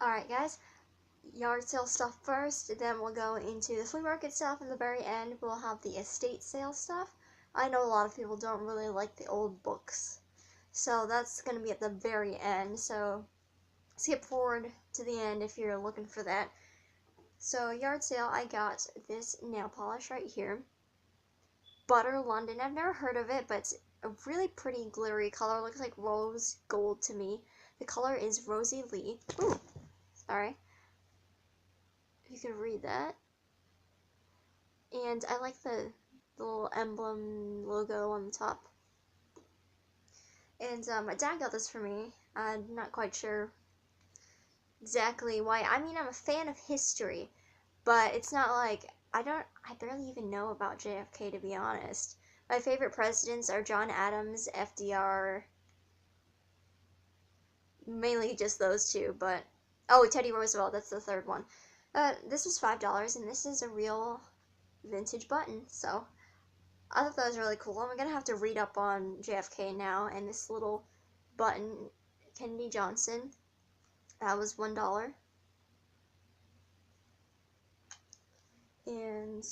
Alright guys, yard sale stuff first, then we'll go into the flea market stuff, and the very end we'll have the estate sale stuff. I know a lot of people don't really like the old books, so that's going to be at the very end, so skip forward to the end if you're looking for that. So yard sale, I got this nail polish right here. Butter London. I've never heard of it, but it's a really pretty glittery color. It looks like rose gold to me. The color is Rosie Lee. Ooh, sorry. You can read that. And I like the little emblem logo on the top. And my dad got this for me. I'm not quite sure exactly why. I mean, I'm a fan of history, but it's not like I barely even know about JFK, to be honest. My favorite presidents are John Adams, FDR, mainly just those two, but oh, Teddy Roosevelt, that's the third one. This was $5, and this is a real vintage button, so I thought that was really cool. I'm gonna have to read up on JFK now, and this little button, Kennedy Johnson, that was $1. And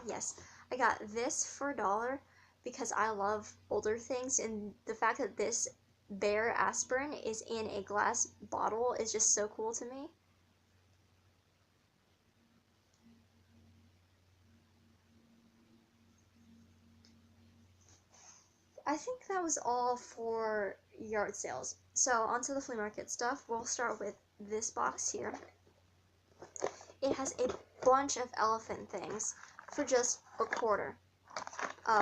yes, I got this for $1 because I love older things, and the fact that this Bear aspirin is in a glass bottle is just so cool to me. I think that was all for yard sales. So onto the flea market stuff. We'll start with this box here. It has a bunch of elephant things for just $1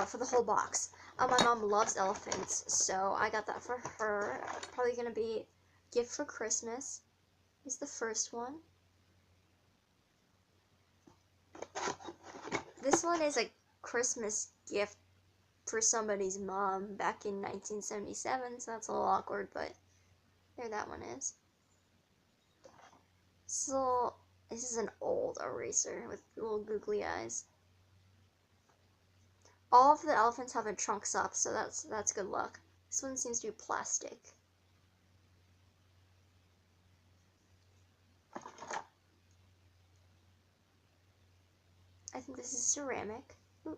for the whole box. My mom loves elephants, so I got that for her. Probably gonna be a gift for Christmas. Is the first one. This one is a Christmas gift for somebody's mom back in 1977, so that's a little awkward, but there that one is. So this is an old eraser with little googly eyes. All of the elephants have their trunks up, so that's good luck. This one seems to be plastic. I think this is ceramic. Ooh.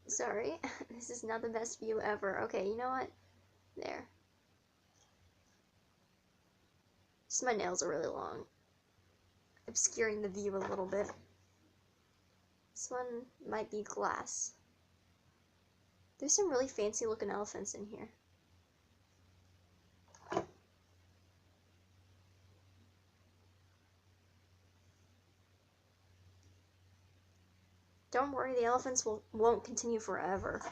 Sorry, this is not the best view ever. Okay, you know what? There. Just my nails are really long, obscuring the view a little bit. This one might be glass. There's some really fancy looking elephants in here. Don't worry, the elephants won't continue forever.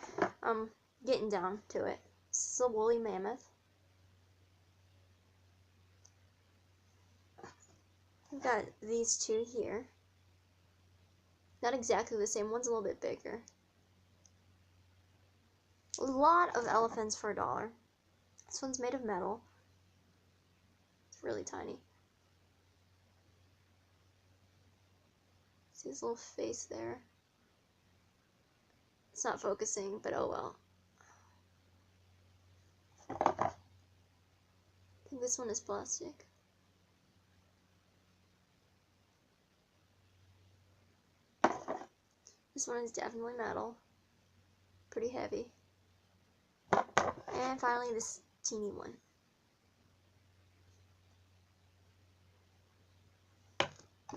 Getting down to it. This is a woolly mammoth. I've got these two here. Not exactly the same, one's a little bit bigger. A lot of elephants for $1. This one's made of metal. It's really tiny. See his little face there? It's not focusing, but oh well. I think this one is plastic. This one is definitely metal. Pretty heavy. And finally, this teeny one.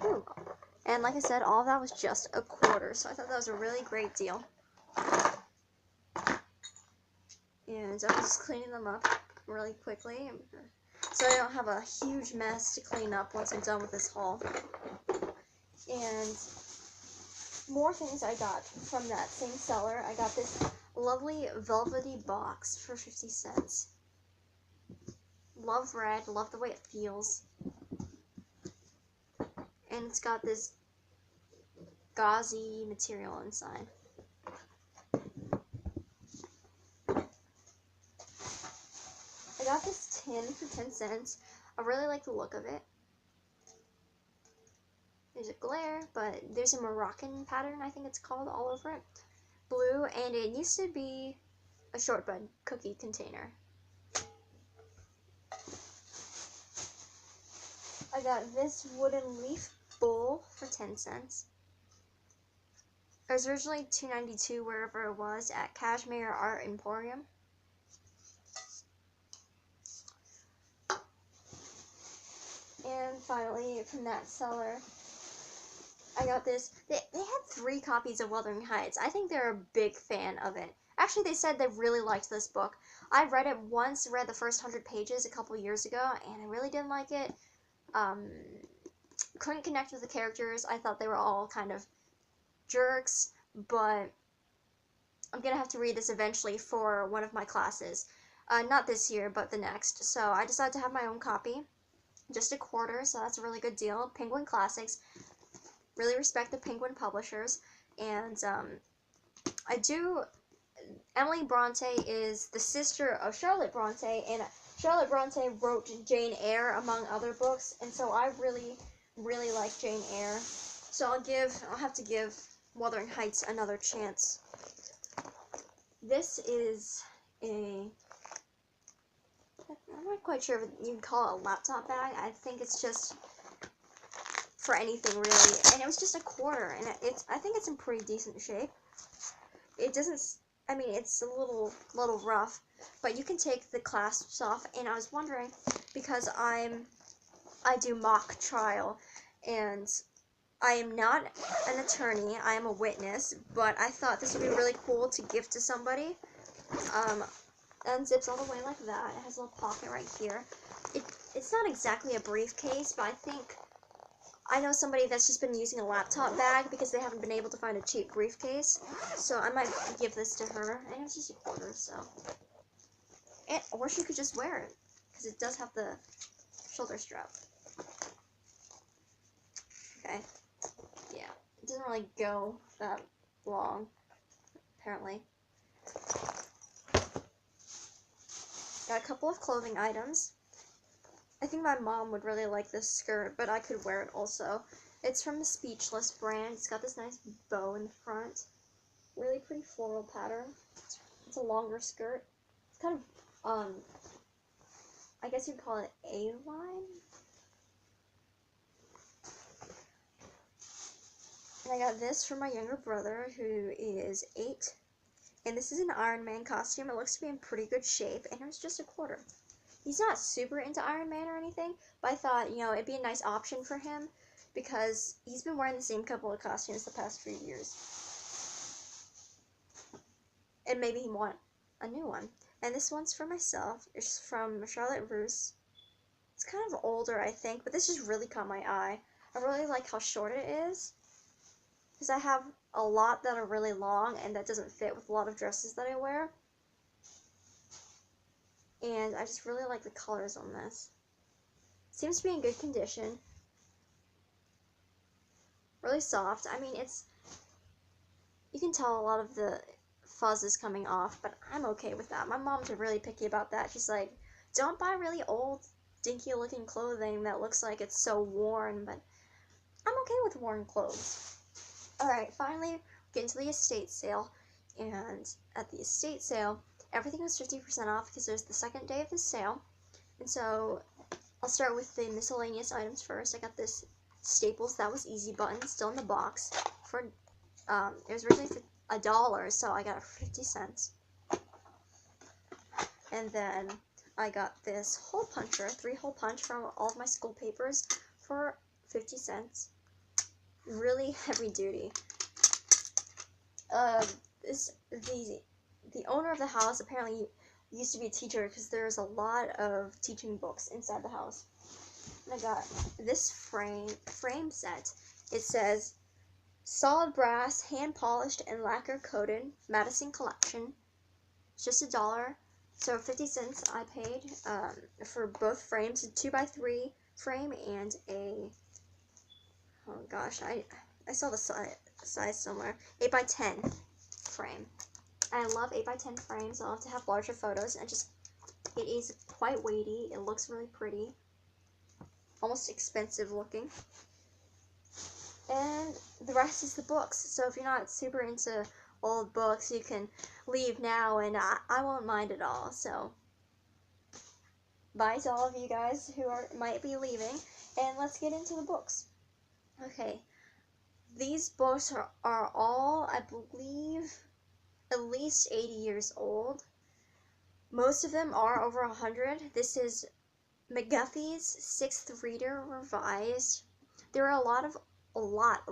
Ooh. And like I said, all of that was just $1, so I thought that was a really great deal. And I'm just cleaning them up really quickly, so I don't have a huge mess to clean up once I'm done with this haul. And more things I got from that same seller. I got this lovely velvety box for 50 cents. Love red, love the way it feels. And it's got this gauzy material inside. I got this tin for 10 cents. I really like the look of it. There's a glare, but there's a Moroccan pattern, I think it's called, all over it. Blue, and it used to be a shortbread cookie container. I got this wooden leaf bowl for 10 cents. It was originally $2.92 wherever it was at Cashmere Art Emporium. And finally, from that seller, I got this. They had 3 copies of Wuthering Heights. I think they're a big fan of it. Actually, they said they really liked this book. I read it once, read the first 100 pages a couple years ago, and I really didn't like it. Couldn't connect with the characters. I thought they were all kind of jerks, but I'm gonna have to read this eventually for one of my classes. Not this year, but the next. So I decided to have my own copy. Just a quarter, so that's a really good deal. Penguin Classics. Really respect the Penguin publishers. And Emily Bronte is the sister of Charlotte Bronte, and Charlotte Bronte wrote Jane Eyre among other books, and so I really like Jane Eyre. So I'll have to give Wuthering Heights another chance. This is I'm not quite sure if you can call it a laptop bag. I think it's just for anything really, and it was just a quarter, and I think it's in pretty decent shape. It doesn't, I mean, it's a little rough, but you can take the clasps off. And I was wondering, because I do mock trial, and I am not an attorney, I am a witness, but I thought this would be really cool to give to somebody. Unzips all the way like that. It has a little pocket right here. It's not exactly a briefcase, but I know somebody that's just been using a laptop bag because they haven't been able to find a cheap briefcase. So I might give this to her. And it's just a quarter, so. Or she could just wear it, because it does have the shoulder strap. Okay. Yeah. It doesn't really go that long, apparently. Got a couple of clothing items. I think my mom would really like this skirt, but I could wear it also. It's from the Speechless brand. It's got this nice bow in the front. Really pretty floral pattern. It's a longer skirt. It's kind of, I guess you'd call it A-line. And I got this from my younger brother, who is 8. And this is an Iron Man costume. It looks to be in pretty good shape, and it was just a quarter. He's not super into Iron Man or anything, but I thought, it'd be a nice option for him, because he's been wearing the same couple of costumes the past few years. And maybe he want a new one. And this one's for myself. It's from Charlotte Russe. It's kind of older, I think, but this just really caught my eye. I really like how short it is, because I have a lot that are really long, and that doesn't fit with a lot of dresses that I wear. And I just really like the colors on this. Seems to be in good condition. Really soft. I mean, you can tell a lot of the fuzz is coming off, but I'm okay with that. My mom's really picky about that. She's like, don't buy really old, dinky looking clothing that looks like it's so worn, but I'm okay with worn clothes. Alright, finally, get into the estate sale, and at the estate sale, everything was 50% off because there's the second day of the sale. And so I'll start with the miscellaneous items first. I got this Staples That Was Easy button still in the box for it was originally for $1, so I got it for 50 cents. And then I got this hole puncher, 3-hole punch from all of my school papers for 50 cents. Really heavy duty. The owner of the house apparently used to be a teacher, because there's a lot of teaching books inside the house. And I got this frame set. It says, solid brass, hand polished and lacquer coated, Madison collection. It's just $1. So 50 cents I paid for both frames, a 2x3 frame and a, oh gosh, I saw the size somewhere, 8x10 frame. I love 8x10 frames. I'll have to have larger photos, and it is quite weighty. It looks really pretty. Almost expensive looking. And the rest is the books. So if you're not super into old books, you can leave now, and I won't mind at all. So bye to all of you guys who might be leaving, and let's get into the books. Okay, these books are all, I believe, at least 80 years old. Most of them are over 100. This is McGuffey's Sixth Reader Revised. There are a lot of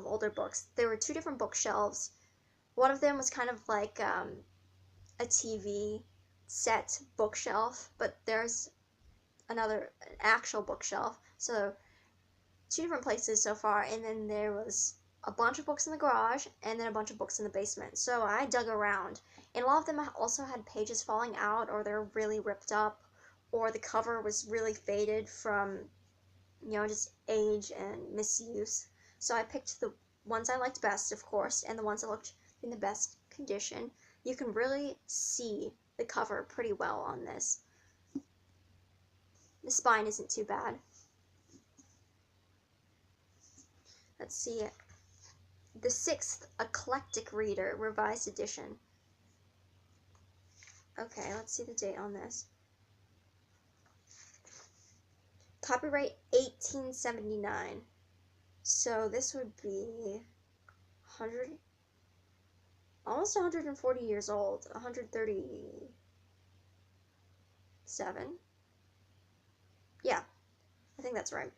older books. There were two different bookshelves. One of them was kind of like a TV set bookshelf, but there's an actual bookshelf. So two different places so far, and then there was a bunch of books in the garage and then a bunch of books in the basement. So I dug around, and a lot of them also had pages falling out, or they're really ripped up, or the cover was really faded from, just age and misuse. So I picked the ones I liked best, of course, and the ones that looked in the best condition. You can really see the cover pretty well on this. The spine isn't too bad. Let's see it. The Sixth Eclectic Reader, Revised Edition. Okay, let's see the date on this. Copyright 1879. So this would be 100, almost 140 years old. 137. Yeah, I think that's right.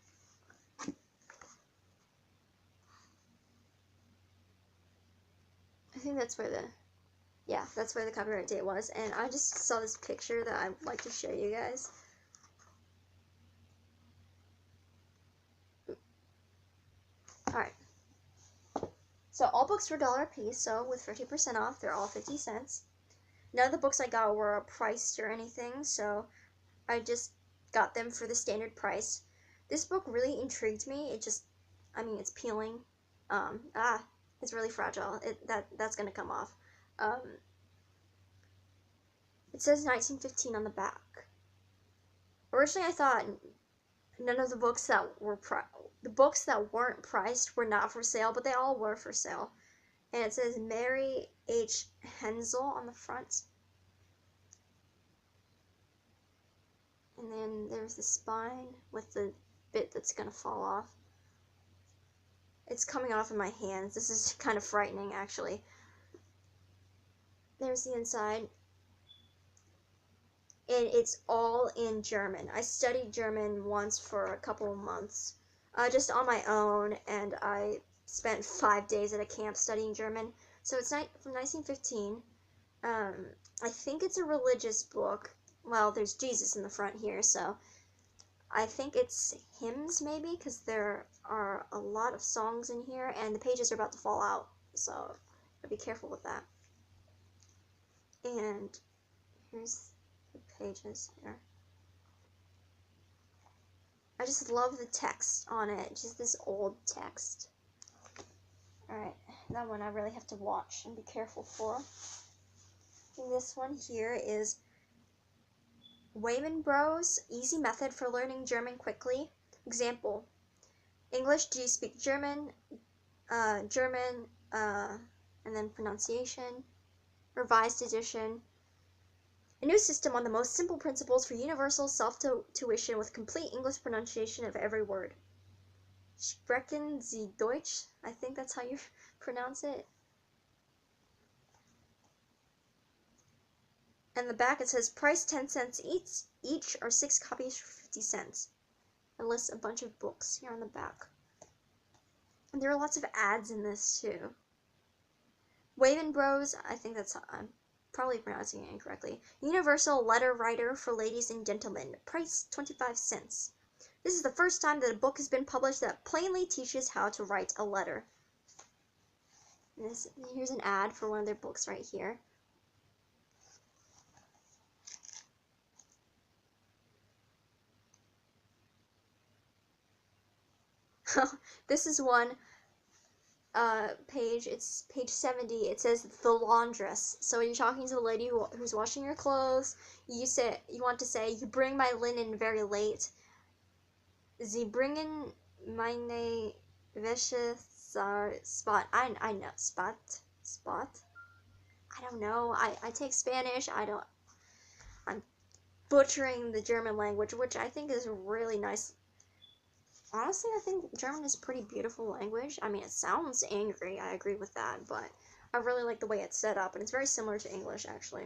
I think that's where that's where the copyright date was, and I just saw this picture that I'd like to show you guys. Alright. So all books were $1 a piece, so with 50% off, they're all 50 cents. None of the books I got were priced or anything, so I just got them for the standard price. This book really intrigued me. It's peeling. It's really fragile. That's gonna come off. It says 1915 on the back. Originally, I thought none of the books that weren't priced were not for sale, but they all were for sale. And it says Mary H. Hensel on the front. And then there's the spine with the bit that's gonna fall off. It's coming off in my hands. This is kind of frightening, actually. There's the inside. And it's all in German. I studied German once for a couple of months, just on my own, and I spent 5 days at a camp studying German. So it's from 1915. I think it's a religious book. Well, there's Jesus in the front here, so I think it's hymns, maybe, because there are a lot of songs in here, and the pages are about to fall out, so be careful with that. And here's the pages here. I just love the text on it, just this old text. Alright, that one I really have to watch and be careful for. And this one here is Wayman Bros. Easy Method for Learning German Quickly. Example: English, do you speak German? German, and then pronunciation. Revised edition. A new system on the most simple principles for universal self-tuition with complete English pronunciation of every word. Sprechen Sie Deutsch? I think that's how you pronounce it. And the back it says price 10 cents each or 6 copies for 50 cents. And lists a bunch of books here on the back. And there are lots of ads in this too. Wayman Bros. I think that's I'm probably pronouncing it incorrectly. Universal letter writer for ladies and gentlemen. Price 25 cents. This is the first time that a book has been published that plainly teaches how to write a letter. Here's an ad for one of their books right here. This is one page. It's page 70. It says the laundress. So when you're talking to the lady who's washing your clothes, you want to say, you bring my linen very late. Sie bringen meine Wäsche spot. I know spot. I don't know. I take Spanish. I'm butchering the German language, which I think is really nice. Honestly, I think German is a pretty beautiful language. I mean, it sounds angry. I agree with that, but I really like the way it's set up, and it's very similar to English, actually.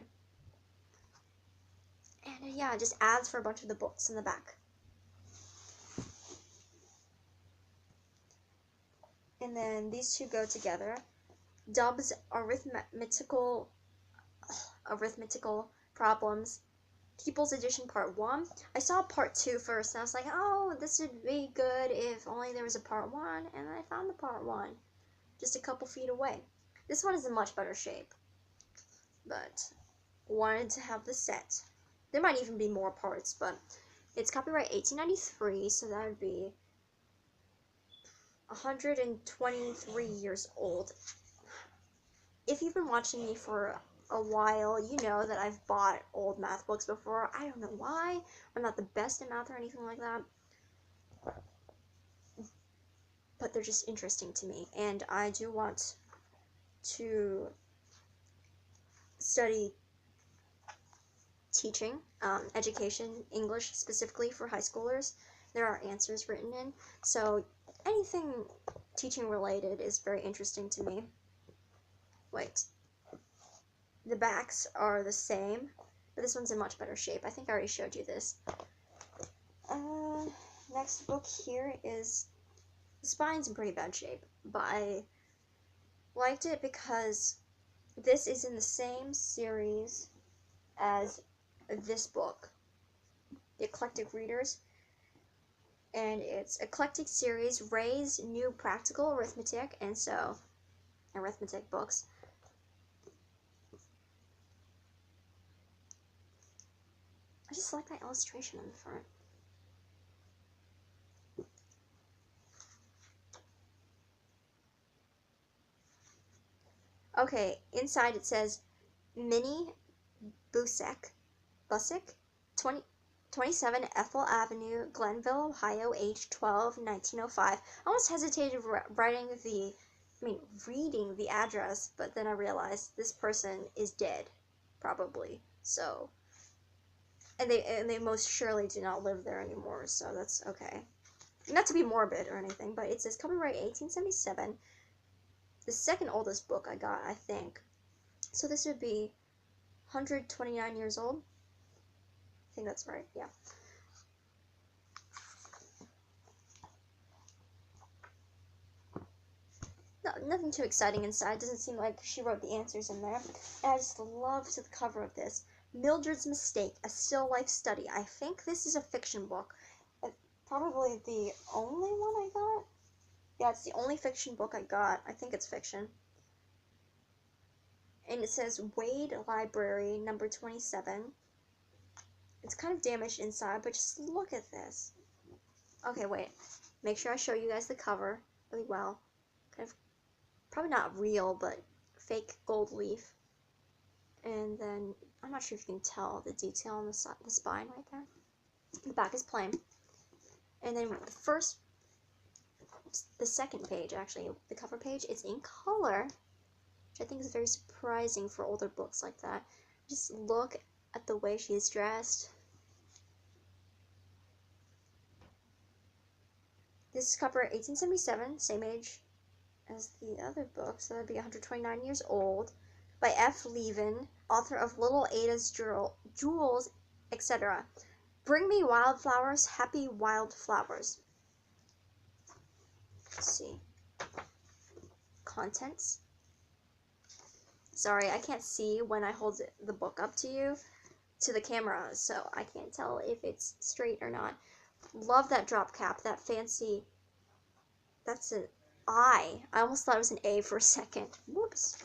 And yeah, it just adds for a bunch of the books in the back. And then these two go together. Dub's arithmetical problems. People's Edition Part 1. I saw Part 2 first, and I was like, oh, this would be good if only there was a Part 1, and I found the Part 1, just a couple feet away. This one is in much better shape, but wanted to have the set. There might even be more parts, but it's copyright 1893, so that would be 123 years old. If you've been watching me for a while, you know that I've bought old math books before. I don't know why. I'm not the best at math or anything like that, but they're just interesting to me, and I do want to study teaching, education, English specifically for high schoolers. There are answers written in, so anything teaching related is very interesting to me. Wait, the backs are the same, but this one's in much better shape. I think I already showed you this. Next book here is, the spine's in pretty bad shape, but I liked it because this is in the same series as this book, The Eclectic Readers, and it's Eclectic Series, Ray's New Practical Arithmetic, and so arithmetic books. I just like that illustration on the front. Okay, inside it says Minnie Busick, 27 Ethel Avenue, Glenville, Ohio, age 12, 1905. I almost hesitated reading the address, but then I realized this person is dead, probably. So, and they most surely do not live there anymore, so that's okay. Not to be morbid or anything, but it says copyright 1877. The second oldest book I got, I think. So this would be 129 years old. I think that's right, yeah. No, nothing too exciting inside. Doesn't seem like she wrote the answers in there. And I just love the cover of this. Mildred's Mistake, a still life study. I think this is a fiction book. Probably the only one I got. Yeah, it's the only fiction book I got. I think it's fiction. And it says Wade Library, number 27. It's kind of damaged inside, but just look at this. Okay, wait. Make sure I show you guys the cover really well. Kind of, probably not real, but fake gold leaf. And then, I'm not sure if you can tell the detail on the spine right there. The back is plain. And then the second page, actually, the cover page, it's in color, which I think is very surprising for older books like that. Just look at the way she is dressed. This is copyright 1877, same age as the other book, so that'd be 129 years old, by F. Levin, author of Little Ada's Jewels, etc. Bring me wildflowers, happy wildflowers. Let's see. Contents. Sorry, I can't see when I hold the book up to the camera, so I can't tell if it's straight or not. Love that drop cap, that fancy, that's an I. I almost thought it was an A for a second. Whoops.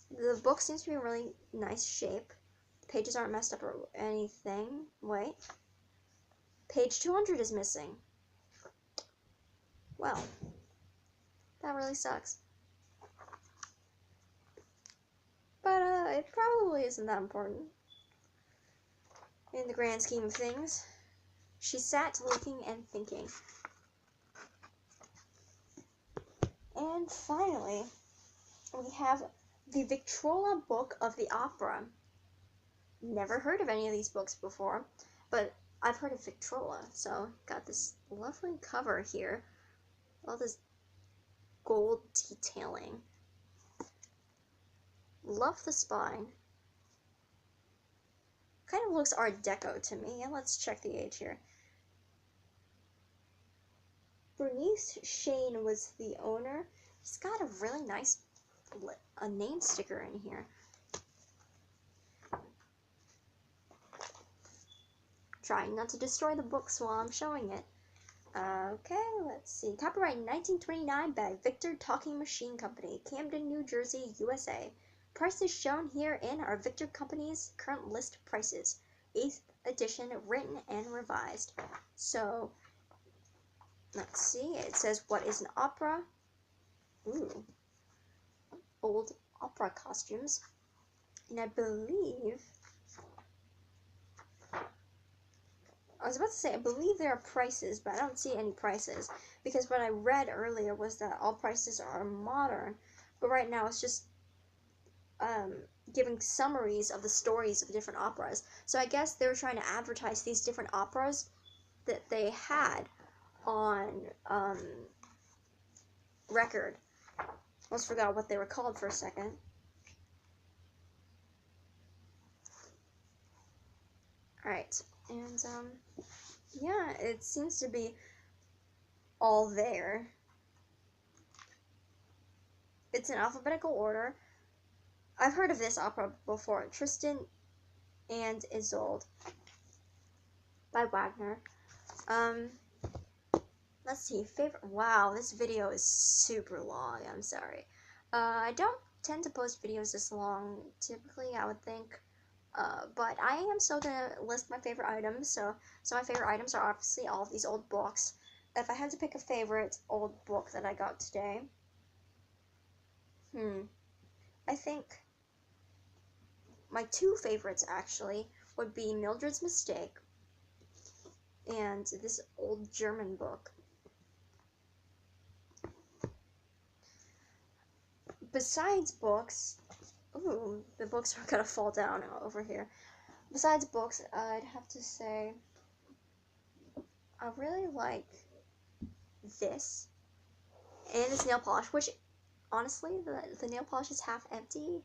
The book seems to be in really nice shape. The pages aren't messed up or anything. Wait. Page 200 is missing. Well, that really sucks. But it probably isn't that important in the grand scheme of things. She sat looking and thinking. And finally, we have the Victrola Book of the Opera. Never heard of any of these books before, but I've heard of Victrola, so got this lovely cover here. All this gold detailing. Love the spine. Kind of looks Art Deco to me, and let's check the age here. Bernice Shane was the owner. He's got a really nice name sticker in here. Trying not to destroy the books while I'm showing it. Okay, let's see. Copyright 1929 by Victor Talking Machine Company, Camden, New Jersey, USA. Prices shown herein are Victor Company's current list prices. 8th edition, written and revised. So, let's see. It says, what is an opera? Ooh. Old opera costumes. And I believe... I was about to say, I believe there are prices, but I don't see any prices. Because what I read earlier was that all prices are modern. But right now it's just giving summaries of the stories of different operas. So I guess they were trying to advertise these different operas that they had on record. Almost forgot what they were called for a second. Alright, and yeah, it seems to be all there. It's in alphabetical order. I've heard of this opera before, Tristan and Isolde by Wagner. Let's see, favorite. Wow, this video is super long. I'm sorry. I don't tend to post videos this long, typically, I would think. But I am still gonna list my favorite items. So my favorite items are obviously all of these old books. If I had to pick a favorite old book that I got today, I think my two favorites actually would be Mildred's Mistake and this old German book. Besides books, ooh, the books are gonna fall down over here. Besides books, I'd have to say I really like this and this nail polish, which honestly, the nail polish is half empty.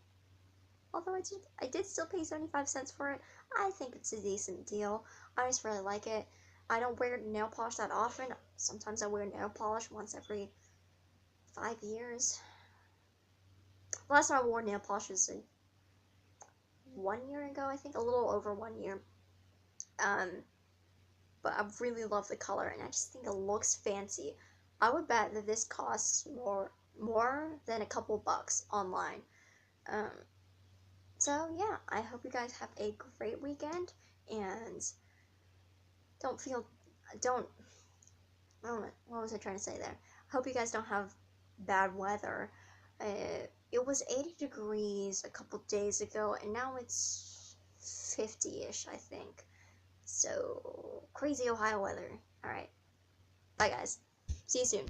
Although I did still pay 75 cents for it. I think it's a decent deal. I just really like it. I don't wear nail polish that often. Sometimes I wear nail polish once every 5 years. The last time I wore nail polish was 1 year ago, I think, a little over 1 year. But I really love the color, and I just think it looks fancy. I would bet that this costs more than a couple bucks online. So yeah, I hope you guys have a great weekend, and what was I trying to say there? I hope you guys don't have bad weather. It was 80 degrees a couple days ago, and now it's 50-ish, I think. So, crazy Ohio weather. Alright. Bye, guys. See you soon.